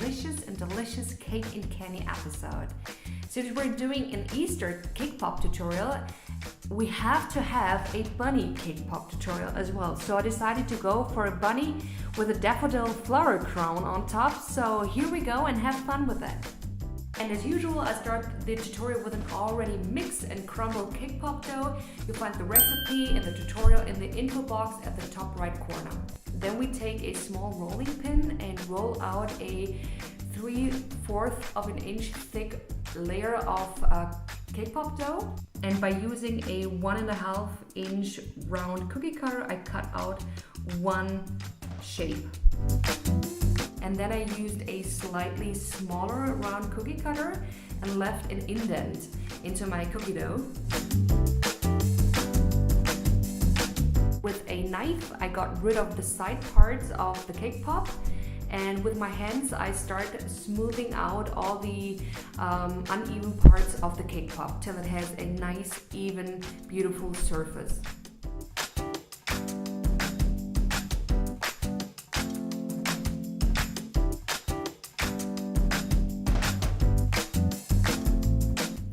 stylicious and delicious cake and candy episode. Since we're doing an Easter cake pop tutorial, we have to have a bunny cake pop tutorial as well. So I decided to go for a bunny with a daffodil flower crown on top. So here we go and have fun with it. And as usual, I start the tutorial with an already mixed and crumbled cake pop dough. You'll find the recipe in the tutorial in the info box at the top right corner. Then we take a small rolling pin and roll out a 3/4 of an inch thick layer of cake pop dough. And by using a 1.5 inch round cookie cutter, I cut out one shape. And then I used a slightly smaller round cookie cutter and left an indent into my cookie dough. With a knife, I got rid of the side parts of the cake pop, and with my hands I start smoothing out all the uneven parts of the cake pop till it has a nice, even, beautiful surface.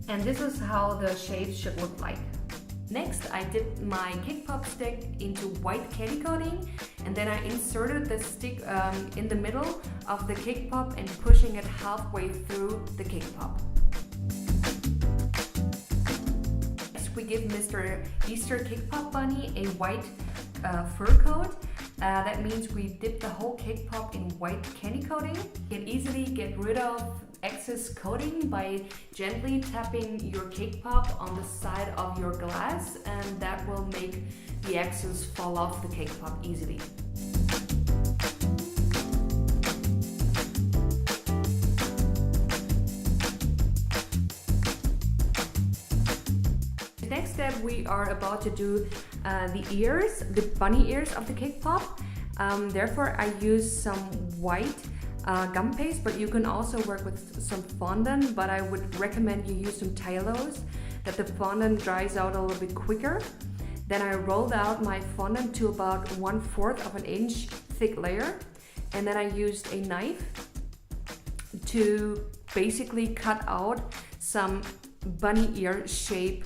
And this is how the shape should look like. Next, I dipped my cake pop stick into white candy coating, and then I inserted the stick in the middle of the cake pop and pushing it halfway through the cake pop. Next, we give Mr. Easter cake pop bunny a white fur coat. That means we dip the whole cake pop in white candy coating. You can easily get rid of excess coating by gently tapping your cake pop on the side of your glass, and that will make the excess fall off the cake pop easily. The next step, we are about to do the bunny ears of the cake pop. Therefore, I use some white gum paste, but you can also work with some fondant, but I would recommend you use some Tylose, that the fondant dries out a little bit quicker. Then I rolled out my fondant to about 1/4 of an inch thick layer, and then I used a knife to basically cut out some bunny ear shape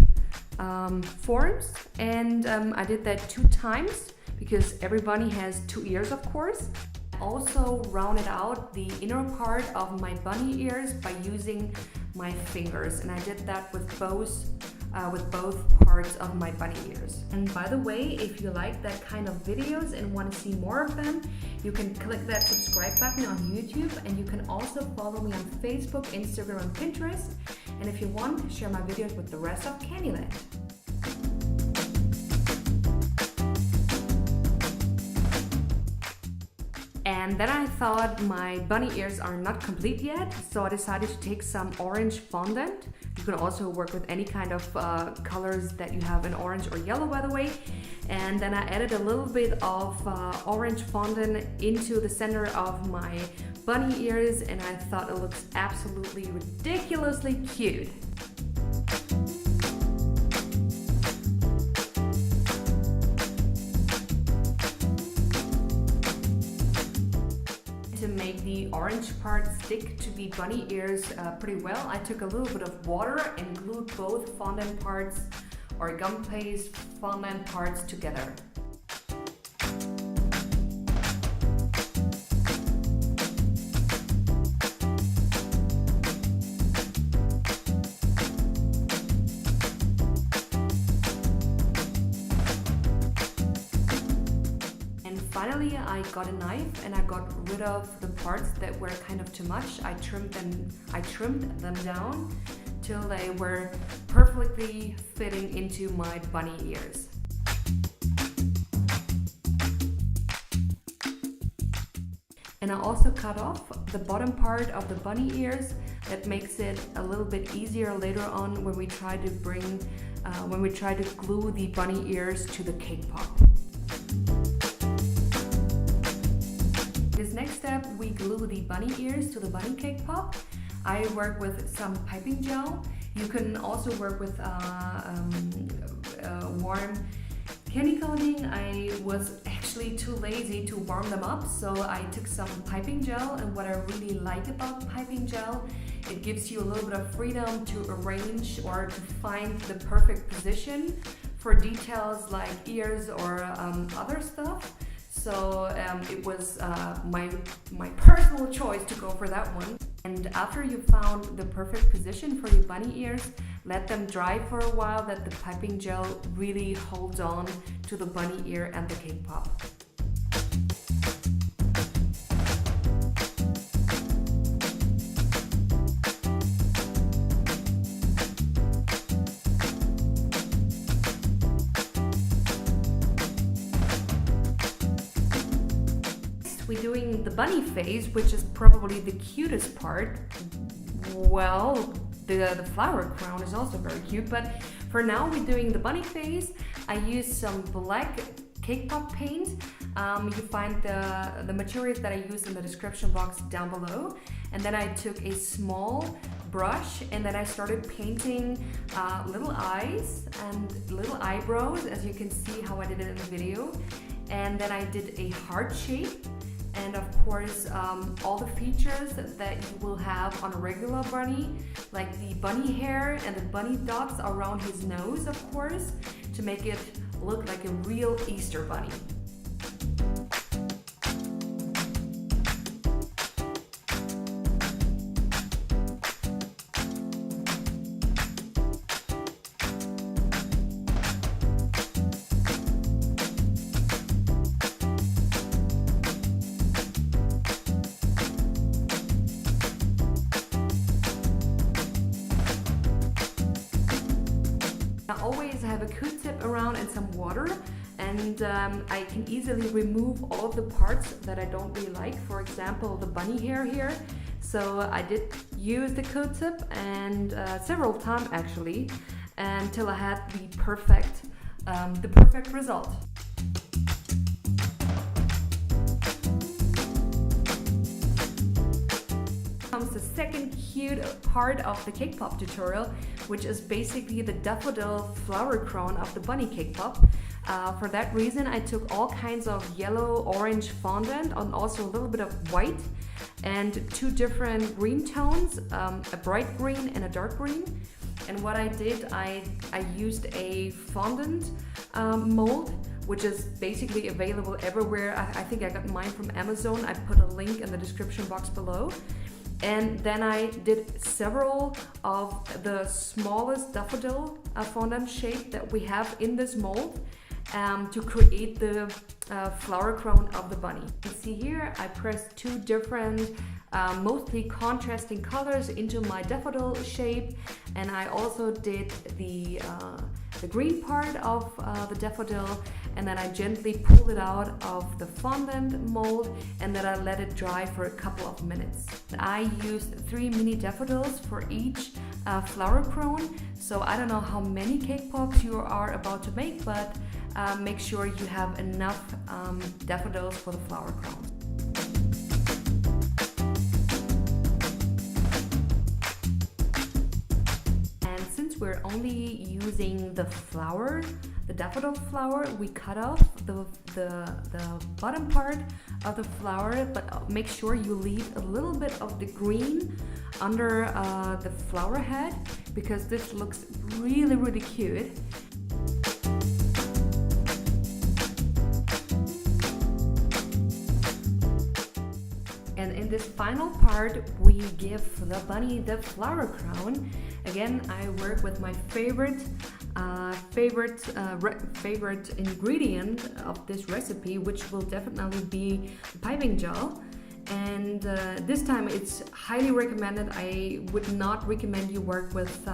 forms, and I did that 2 times because every bunny has 2 ears, of course. Also rounded out the inner part of my bunny ears by using my fingers, and I did that with both parts of my bunny ears. And by the way, if you like that kind of videos and want to see more of them, you can click that subscribe button on YouTube, and you can also follow me on Facebook, Instagram, and Pinterest. And if you want, share my videos with the rest of Candyland. And then I thought my bunny ears are not complete yet, so I decided to take some orange fondant. You can also work with any kind of colors that you have in orange or yellow, by the way. And then I added a little bit of orange fondant into the center of my bunny ears, and I thought it looks absolutely ridiculously cute. To make the orange part stick to the bunny ears pretty well, I took a little bit of water and glued both fondant parts or gum paste fondant parts together. Finally, I got a knife and I got rid of the parts that were kind of too much. I trimmed them down till they were perfectly fitting into my bunny ears. And I also cut off the bottom part of the bunny ears. That makes it a little bit easier later on when we try to glue the bunny ears to the cake pop. This next step, we glue the bunny ears to the bunny cake pop. I work with some piping gel. You can also work with warm Candy coating, I was actually too lazy to warm them up, so I took some piping gel, and what I really like about piping gel, it gives you a little bit of freedom to arrange or to find the perfect position for details like ears or other stuff. So it was my personal choice to go for that one. And after you found the perfect position for your bunny ears, let them dry for a while, that the piping gel really holds on to the bunny ear and the cake pop. We're doing the bunny face, which is probably the cutest part. Well, the flower crown is also very cute, but for now we're doing the bunny face. I used some black cake pop paint. You find the materials that I used in the description box down below. And then I took a small brush and then I started painting little eyes and little eyebrows, as you can see how I did it in the video. And then I did a heart shape. And of course, all the features that you will have on a regular bunny, like the bunny hair and the bunny dots around his nose, of course, to make it look like a real Easter bunny. I always have a Q-tip around and some water, and I can easily remove all of the parts that I don't really like, for example the bunny hair here. So I did use the Q-tip and several times actually, until I had the perfect result. Comes the second cute part of the cake pop tutorial, which is basically the daffodil flower crown of the bunny cake pop. For that reason, I took all kinds of yellow, orange fondant and also a little bit of white and two different green tones, a bright green and a dark green. And what I did, I used a fondant mold, which is basically available everywhere. I think I got mine from Amazon. I put a link in the description box below. And then I did several of the smallest daffodil fondant shape that we have in this mold to create the flower crown of the bunny. You see here, I pressed two different mostly contrasting colors into my daffodil shape, and I also did the green part of the daffodil, and then I gently pulled it out of the fondant mold and then I let it dry for a couple of minutes. I used 3 mini daffodils for each flower crown, so I don't know how many cake pops you are about to make, but make sure you have enough daffodils for the flower crown. We're only using the flower, the daffodil flower. We cut off the bottom part of the flower, but make sure you leave a little bit of the green under the flower head, because this looks really, really cute. And in this final part, we give the bunny the flower crown. Again, I work with my favorite ingredient of this recipe, which will definitely be the piping gel. And this time it's highly recommended. I would not recommend you work with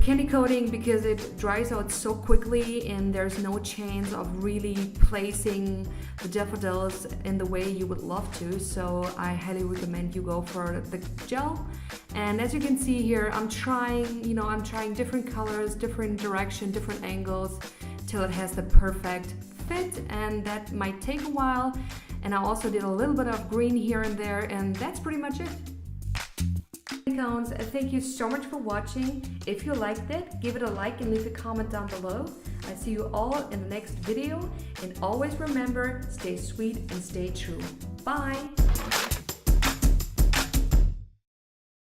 candy coating because it dries out so quickly and there's no chance of really placing the daffodils in the way you would love to. So I highly recommend you go for the gel. And as you can see here, I'm trying different colors, different direction, different angles till it has the perfect fit, and that might take a while. And I also did a little bit of green here and there, and that's pretty much it. candy cones, thank you so much for watching. If you liked it, give it a like and leave a comment down below. I see you all in the next video, and always remember, stay sweet and stay true. Bye!